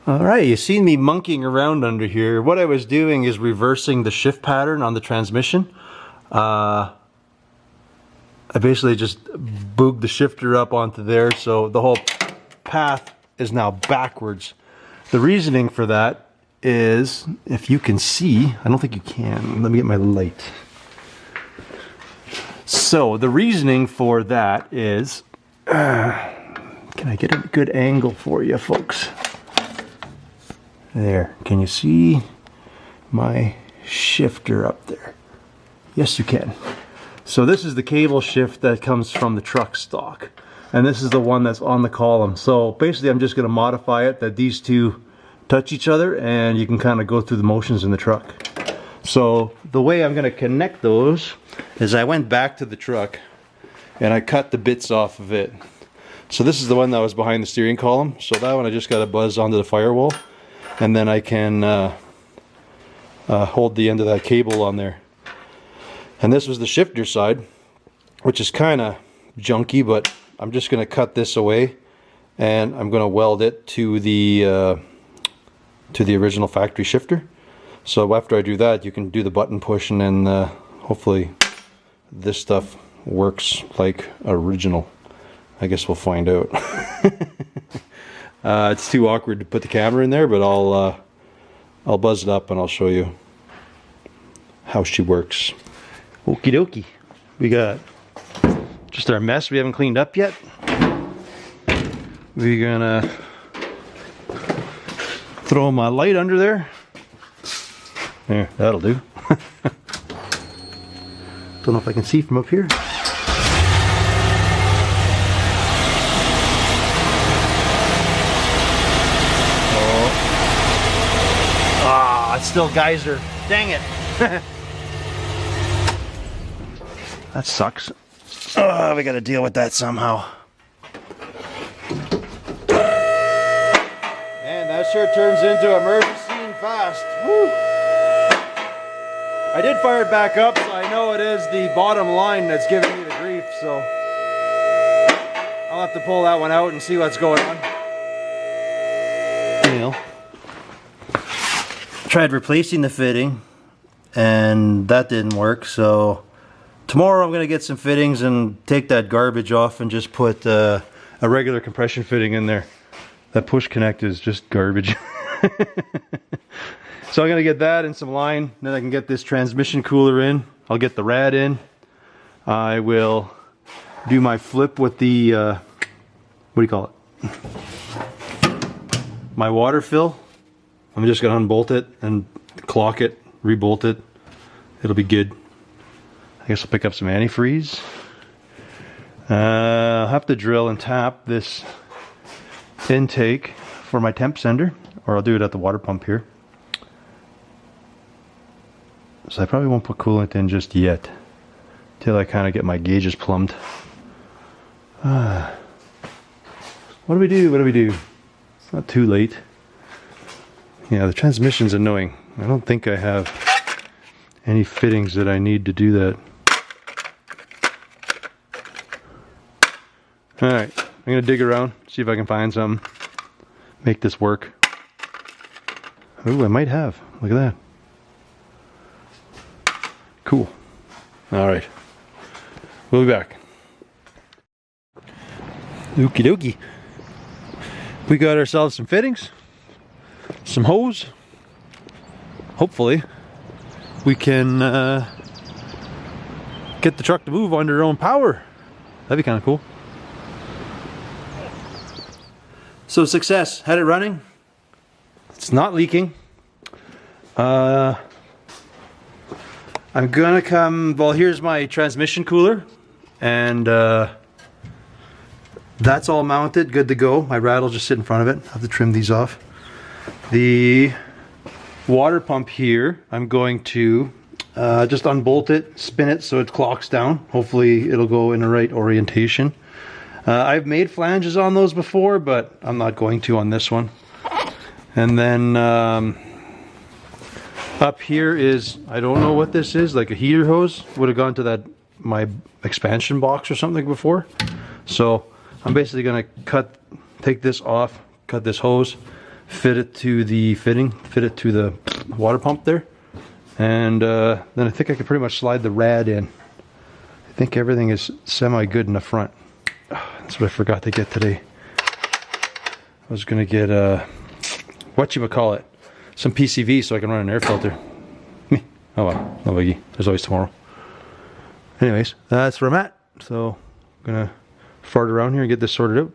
Alright, you've seen me monkeying around under here. What I was doing is reversing the shift pattern on the transmission. I basically just booged the shifter up onto there, so the whole path is now backwards. The reasoning for that is, if you can see, I don't think you can, let me get my light. So the reasoning for that is, can I get a good angle for you folks? There, can you see my shifter up there? Yes, you can. So this is the cable shift that comes from the truck stock, and this is the one that's on the column. So basically I'm just going to modify it that these two touch each other and you can kind of go through the motions in the truck. So the way I'm going to connect those is I went back to the truck and I cut the bits off of it. So this is the one that was behind the steering column, so that one I just got to buzz onto the firewall, and then I can hold the end of that cable on there. And this was the shifter side, which is kind of junky, but I'm just going to cut this away and I'm going to weld it to the original factory shifter. So after I do that, you can do the button push, and then hopefully this stuff works like original. I guess we'll find out. It's too awkward to put the camera in there, but I'll buzz it up and I'll show you how she works. Okie dokie. We got just our mess we haven't cleaned up yet. We're gonna throw my light under there. There, that'll do. Don't know if I can see from up here. It's still geyser. Dang it. That sucks. Oh, we gotta deal with that somehow. And that sure turns into a murder scene fast. Woo. I did fire it back up, so I know it is the bottom line that's giving me the grief, so I'll have to pull that one out and see what's going on. You know. Tried replacing the fitting and that didn't work, so tomorrow I'm going to get some fittings and take that garbage off and just put a regular compression fitting in there. That push connect is just garbage. So I'm going to get that and some line, then I can get this transmission cooler in. I'll get the rad in. I will do my flip with the what do you call it, my water fill. I'm just going to unbolt it and clock it, rebolt it. It'll be good. I guess I'll pick up some antifreeze. I'll have to drill and tap this intake for my temp sender, or I'll do it at the water pump here. So I probably won't put coolant in just yet, till I kind of get my gauges plumbed. What do we do? What do we do? It's not too late. Yeah, the transmission's annoying. I don't think I have any fittings that I need to do that. Alright, I'm going to dig around, see if I can find some, make this work. Ooh, I might have. Look at that. Cool. Alright. We'll be back. Okie dokie. We got ourselves some fittings, some hose. Hopefully we can get the truck to move on their own power. That'd be kind of cool. So success, had it running. It's not leaking. I'm gonna come, well, here's my transmission cooler, and that's all mounted, good to go. My rad will just sit in front of it. I have to trim these off. The water pump here, I'm going to just unbolt it, spin it so it clocks down. Hopefully it'll go in the right orientation. I've made flanges on those before, but I'm not going to on this one. And then up here is, I don't know what this is, like a heater hose. Would have gone to that, my expansion box or something before. So I'm basically gonna take this off, cut this hose, fit it to the fitting, fit it to the water pump there, and then I think I could pretty much slide the rad in. I think everything is semi good in the front. That's what I forgot to get today. I was gonna get whatchamacallit, some PCV so I can run an air filter. Oh well, no biggie. There's always tomorrow. Anyways, that's where I'm at. So I'm gonna fart around here and get this sorted out.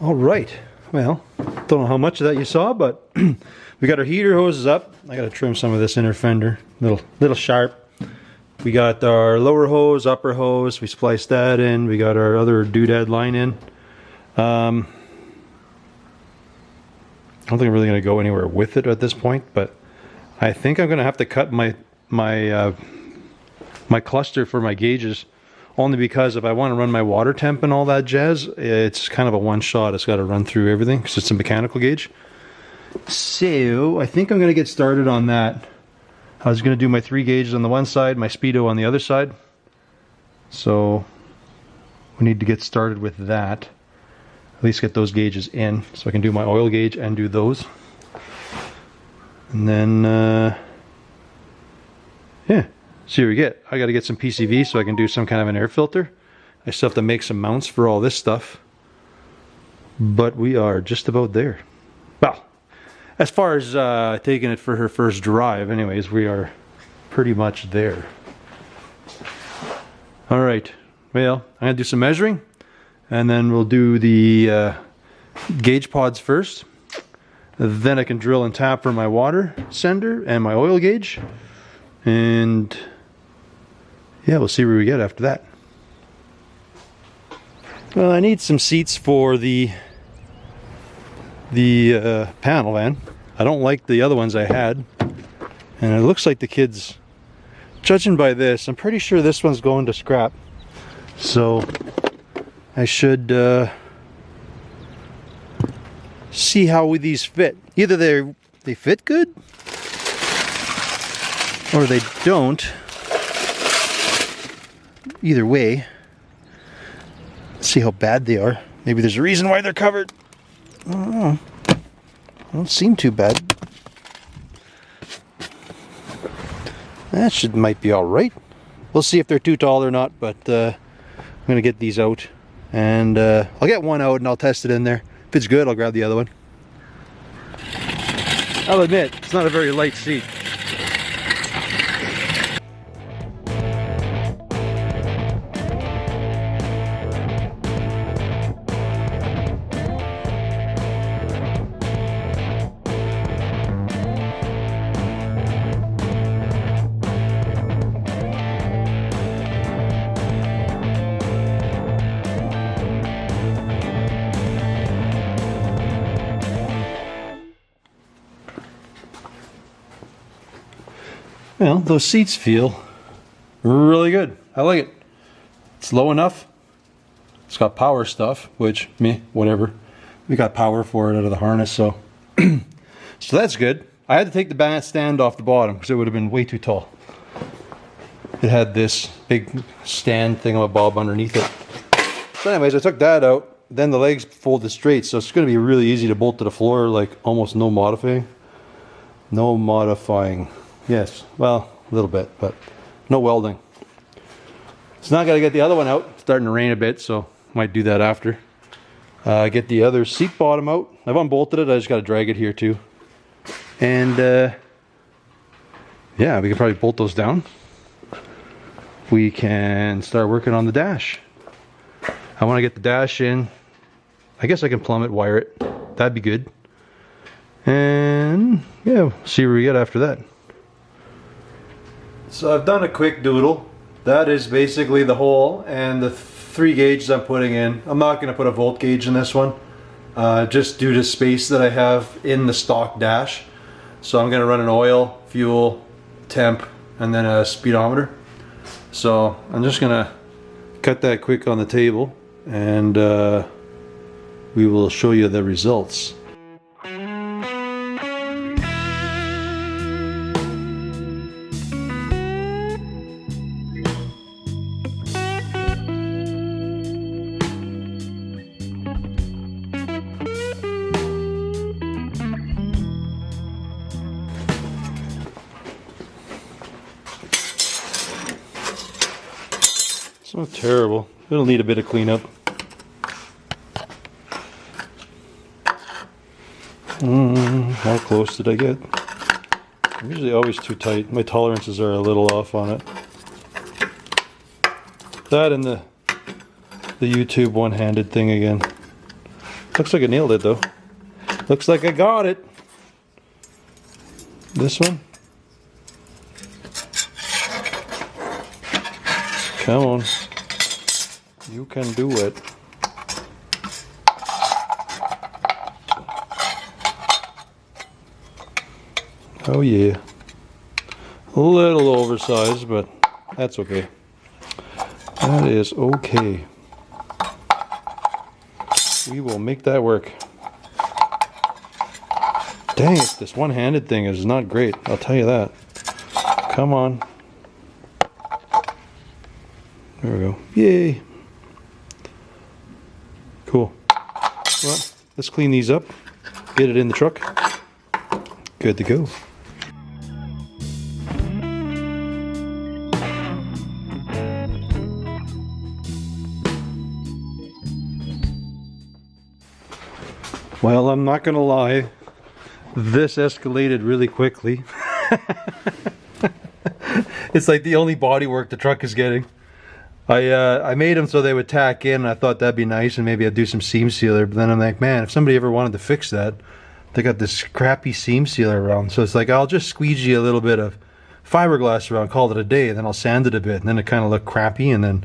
All right, well, don't know how much of that you saw, but we got our heater hoses up. I got to trim some of this inner fender, little sharp. We got our lower hose, upper hose. We spliced that in. We got our other doodad line in. I don't think I'm really going to go anywhere with it at this point, but I think I'm going to have to cut my cluster for my gauges. Only because if I want to run my water temp and all that jazz, it's kind of a one shot. It's got to run through everything because it's a mechanical gauge. So I think I'm going to get started on that. I was going to do my 3 gauges on the one side, my speedo on the other side. So we need to get started with that. At least get those gauges in so I can do my oil gauge and do those. And then, yeah. See what we get. I got to get some PCV so I can do some kind of an air filter. I still have to make some mounts for all this stuff. But we are just about there. Well, as far as taking it for her first drive, anyways, we are pretty much there. All right. Well, I'm going to do some measuring. And then we'll do the gauge pods first. Then I can drill and tap for my water sender and my oil gauge. And yeah, we'll see where we get after that. Well, I need some seats for the panel van. I don't like the other ones I had. And it looks like the kids, judging by this, I'm pretty sure this one's going to scrap. So I should see how these fit. Either they fit good or they don't. Either way, let's see how bad they are. Maybe there's a reason why they're covered. I don't know. They don't seem too bad. That might be all right. We'll see if they're too tall or not, but I'm going to get these out. And I'll get one out and I'll test it in there. If it's good, I'll grab the other one. I'll admit, it's not a very light seat. Well, those seats feel really good. I like it. It's low enough. It's got power stuff, which, whatever. We got power for it out of the harness, so. So that's good. I had to take the bass stand off the bottom because it would have been way too tall. It had this big stand thingamabob underneath it. So anyways, I took that out. then the legs folded straight, so it's going to be really easy to bolt to the floor, like almost no modifying. No modifying. Yes, well, a little bit, but no welding. It's not got to get the other one out. It's starting to rain a bit, so might do that after. Get the other seat bottom out. I've unbolted it. I just got to drag it here too. And yeah, we can probably bolt those down. We can start working on the dash. I want to get the dash in. I guess I can plumb it, wire it. That'd be good. And yeah, we'll see where we get after that. So I've done a quick doodle. That is basically the hole and the 3 gauges I'm putting in. I'm not going to put a volt gauge in this one, just due to space that I have in the stock dash. So I'm going to run an oil, fuel, temp, and then a speedometer. So I'm just going to cut that quick on the table, and we will show you the results. It's not terrible. It'll need a bit of cleanup. How close did I get? I'm usually always too tight. My tolerances are a little off on it. That and the YouTube one-handed thing again. Looks like I nailed it though. Looks like I got it. This one. Come on. You can do it. Oh yeah. A little oversized, but that's okay. That is okay. We will make that work. Dang it, this one-handed thing is not great, I'll tell you that. Come on. There we go. Yay. Cool. Well, let's clean these up. Get it in the truck. Good to go. Well, I'm not gonna lie. This escalated really quickly. It's like the only body work the truck is getting. I made them so they would tack in, and I thought that'd be nice, and maybe I'd do some seam sealer, but then I'm like, man, if somebody ever wanted to fix that, they got this crappy seam sealer around, so it's like, I'll just squeegee a little bit of fiberglass around, call it a day, and then I'll sand it a bit, and then it kind of looked crappy, and then,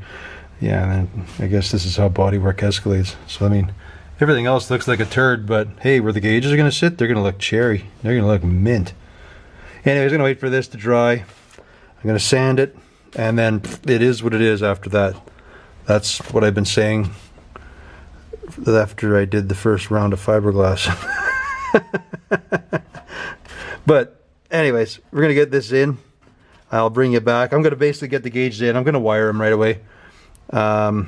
yeah, and then I guess this is how bodywork escalates. So, I mean, everything else looks like a turd, but hey, where the gauges are going to sit, they're going to look cherry. They're going to look mint. Anyways, I'm going to wait for this to dry. I'm going to sand it, and then it is what it is after that. That's what I've been saying after I did the first round of fiberglass. But anyways, we're going to get this in. I'll bring you back. I'm going to basically get the gauges in. I'm going to wire them right away. And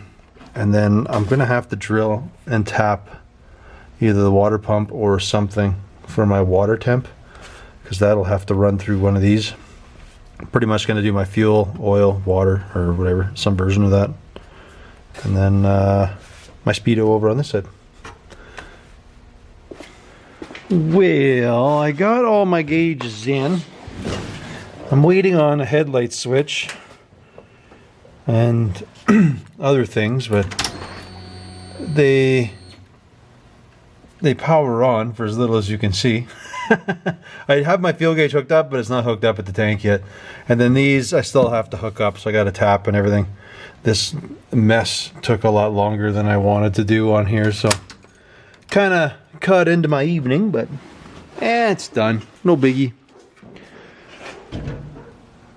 then I'm going to have to drill and tap either the water pump or something for my water temp, because that'll have to run through one of these. I'm pretty much going to do my fuel, oil, water, or whatever, some version of that. And then my speedo over on this side. Well, I got all my gauges in. I'm waiting on a headlight switch and other things, but they power on for as little as you can see. I have my fuel gauge hooked up, but it's not hooked up at the tank yet. And then these I still have to hook up, so I got to tap and everything. This mess took a lot longer than I wanted to do on here, so kind of cut into my evening, but it's done. No biggie.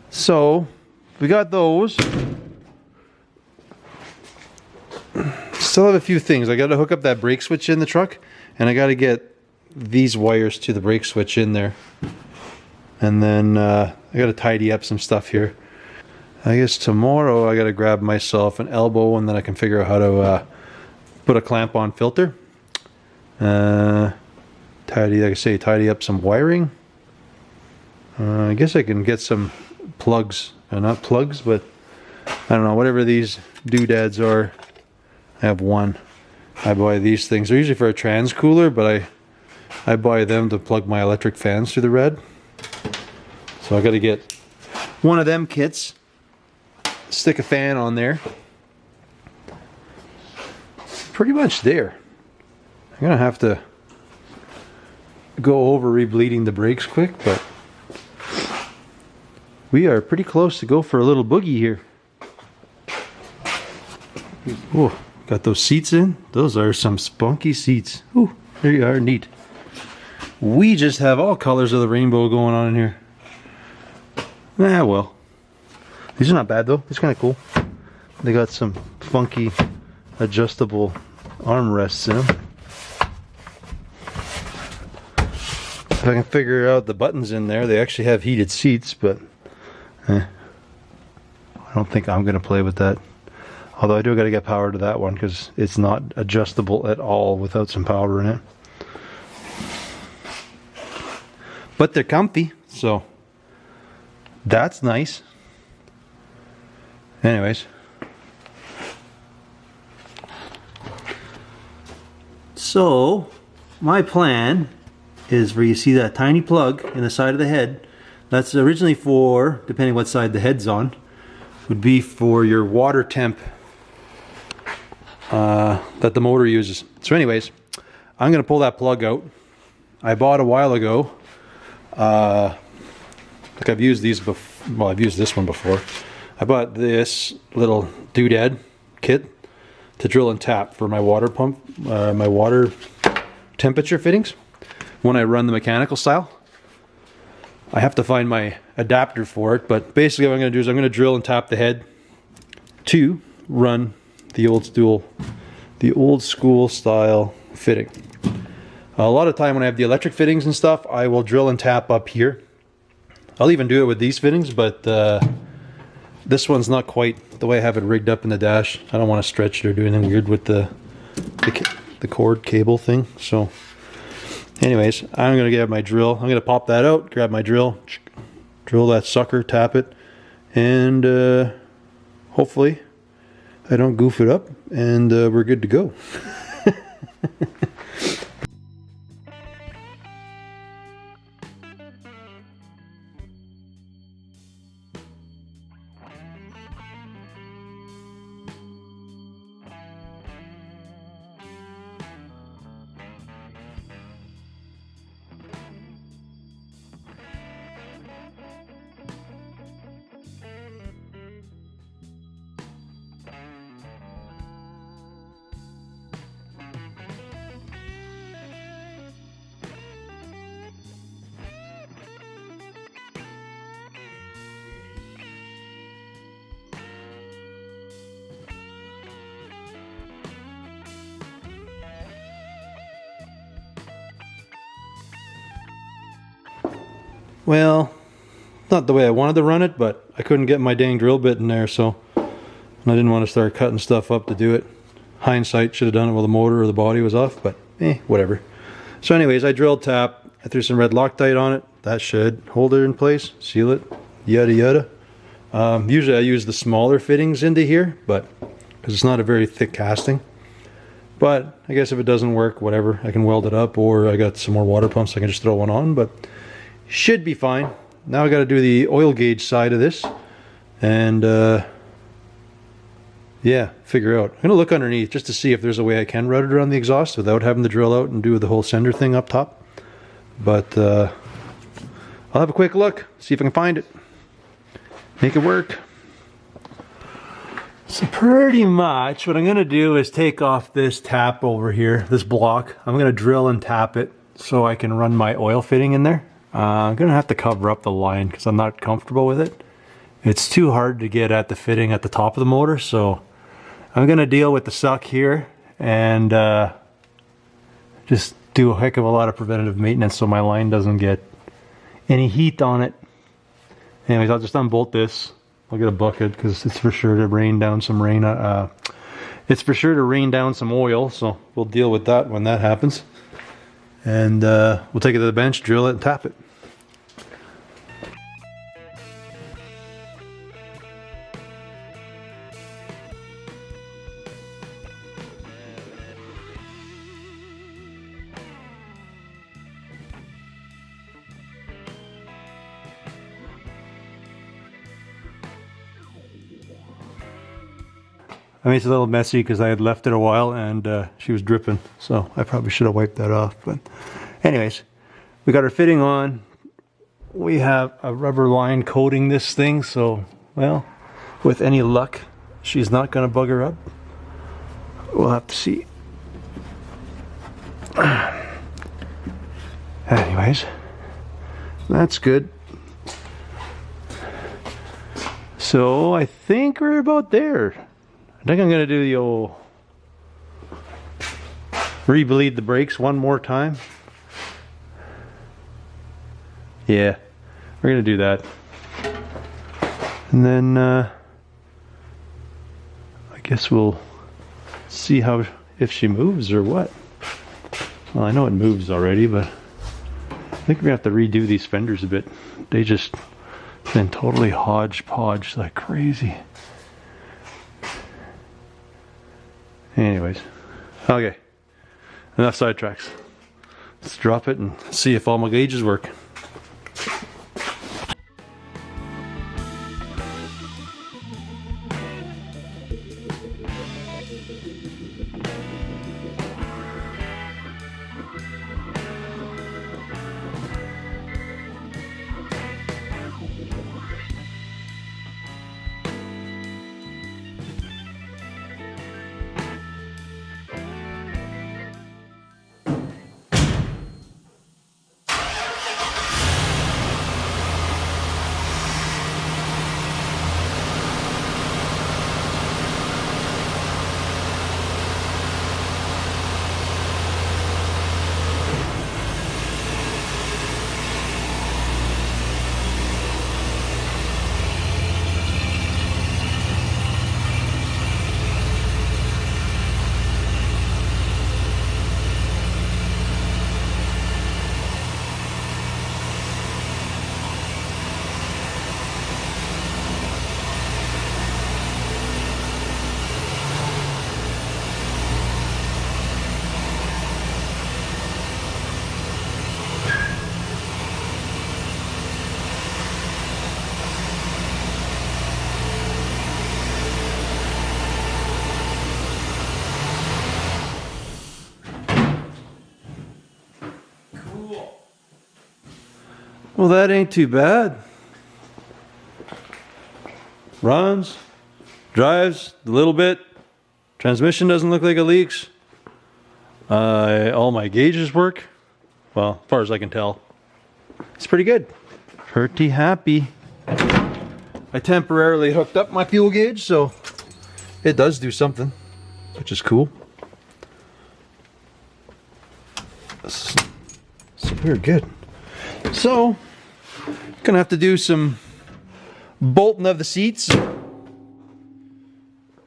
So we got those. Still have a few things. I got to hook up that brake switch in the truck, and I got to get these wires to the brake switch in there. And then I got to tidy up some stuff here. I guess tomorrow I got to grab myself an elbow, and then I can figure out how to put a clamp on filter. Tidy, like I say, tidy up some wiring. I guess I can get some plugs, not plugs, but I don't know, whatever these doodads are. I have one. I buy these things. They're usually for a trans cooler, but I buy them to plug my electric fans through the red. So I got to get one of them kits, stick a fan on there. Pretty much there. I'm gonna have to go over rebleeding the brakes quick, but we are pretty close to go for a little boogie here. Oh, got those seats in. Those are some spunky seats. Ooh, there you are, neat. We just have all colors of the rainbow going on in here. Ah, well. These are not bad though. It's kind of cool. They got some funky adjustable armrests in them. If I can figure out the buttons in there, they actually have heated seats, but I don't think I'm going to play with that. Although I do got to get power to that one because it's not adjustable at all without some power in it. But they're comfy, so that's nice. Anyways. So, my plan is where you see that tiny plug in the side of the head. That's originally for, depending what side the head's on, would be for your water temp that the motor uses. So anyways, I'm going to pull that plug out. I bought a while ago, like I've used these before, well I've used this one before. I bought this little doodad kit to drill and tap for my water pump, my water temperature fittings when I run the mechanical style. I have to find my adapter for it, but basically what I'm going to do is I'm going to drill and tap the head to run the old school style fitting. A lot of time when I have the electric fittings and stuff, I will drill and tap up here. I'll even do it with these fittings, but this one's not quite the way I have it rigged up in the dash. I don't want to stretch it or do anything weird with the cord cable thing. So anyways, I'm going to get my drill. I'm going to pop that out, grab my drill, drill that sucker, tap it, and hopefully I don't goof it up, and we're good to go. Well, not the way I wanted to run it, but I couldn't get my dang drill bit in there, so I didn't want to start cutting stuff up to do it. Hindsight, should have done it while the motor or the body was off, but whatever. So anyways, I drilled tap, I threw some red Loctite on it. That should hold it in place, seal it, yada yada. Usually I use the smaller fittings into here, but because it's not a very thick casting. But I guess if it doesn't work, whatever, I can weld it up, or I got some more water pumps, I can just throw one on, but should be fine. Now I got to do the oil gauge side of this, and yeah, figure out. I'm gonna look underneath just to see if there's a way I can route it around the exhaust without having to drill out and do the whole sender thing up top. But I'll have a quick look, see if I can find it, make it work. So pretty much what I'm gonna do is take off this tap over here, this block. I'm gonna drill and tap it so I can run my oil fitting in there. I'm gonna have to cover up the line because I'm not comfortable with it. It's too hard to get at the fitting at the top of the motor, so I'm gonna deal with the suck here and just do a heck of a lot of preventative maintenance so my line doesn't get any heat on it. Anyways, I'll just unbolt this. I'll get a bucket because it's for sure to rain down some rain, It's for sure to rain down some oil, so we'll deal with that when that happens. And we'll take it to the bench, drill it, and tap it. I mean, it's a little messy because I had left it a while and she was dripping, so I probably should have wiped that off. But anyways, we got her fitting on. We have a rubber line coating this thing, so, well, with any luck, she's not going to bugger up. We'll have to see. Anyways, that's good. So I think we're about there. I think I'm going to do the old re-bleed the brakes one more time. Yeah, we're going to do that. And then I guess we'll see how, if she moves or what. Well, I know it moves already, but I think we're going to have to redo these fenders a bit. They just been totally hodgepodge like crazy. Anyways, okay, enough sidetracks. Let's drop it and see if all my gauges work. Well, that ain't too bad. Runs, drives a little bit. Transmission doesn't look like it leaks. All my gauges work. Well, as far as I can tell. It's pretty good. Pretty happy. I temporarily hooked up my fuel gauge, so it does do something, which is cool. So we're good. So, gonna have to do some bolting of the seats.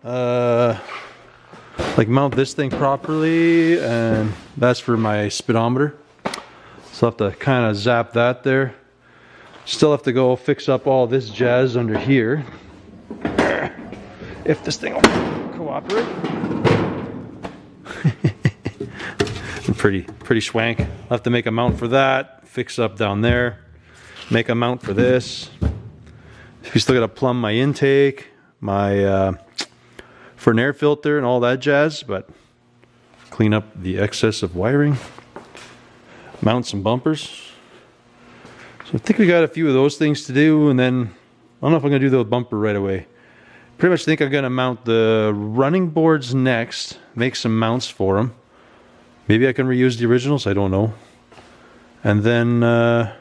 Like mount this thing properly, and that's for my speedometer. So I'll have to kind of zap that there. Still have to go fix up all this jazz under here. If this thing will cooperate. pretty swank. I'll have to make a mount for that, fix up down there, make a mount for this. We still gotta plumb my intake, my for an air filter and all that jazz, but clean up the excess of wiring, mount some bumpers. So I think we got a few of those things to do, and then I don't know if I'm gonna do the bumper right away. Pretty much think I'm gonna mount the running boards next, make some mounts for them. Maybe I can reuse the originals, I don't know. And then I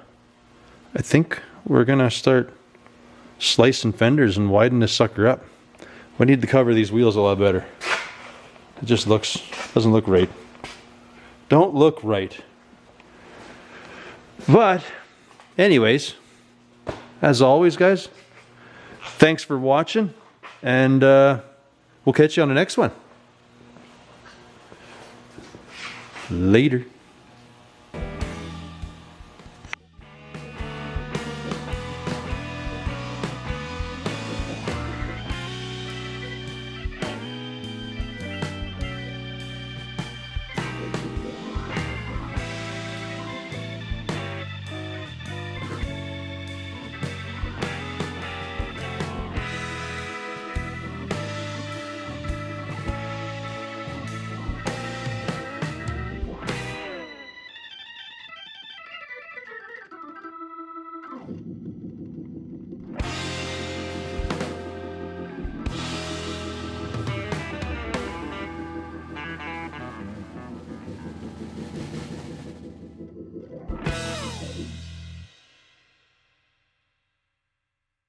think we're gonna start slicing fenders and widen this sucker up. We need to cover these wheels a lot better. It just doesn't look right. Don't look right. But anyways, as always, guys, thanks for watching, and we'll catch you on the next one. Later.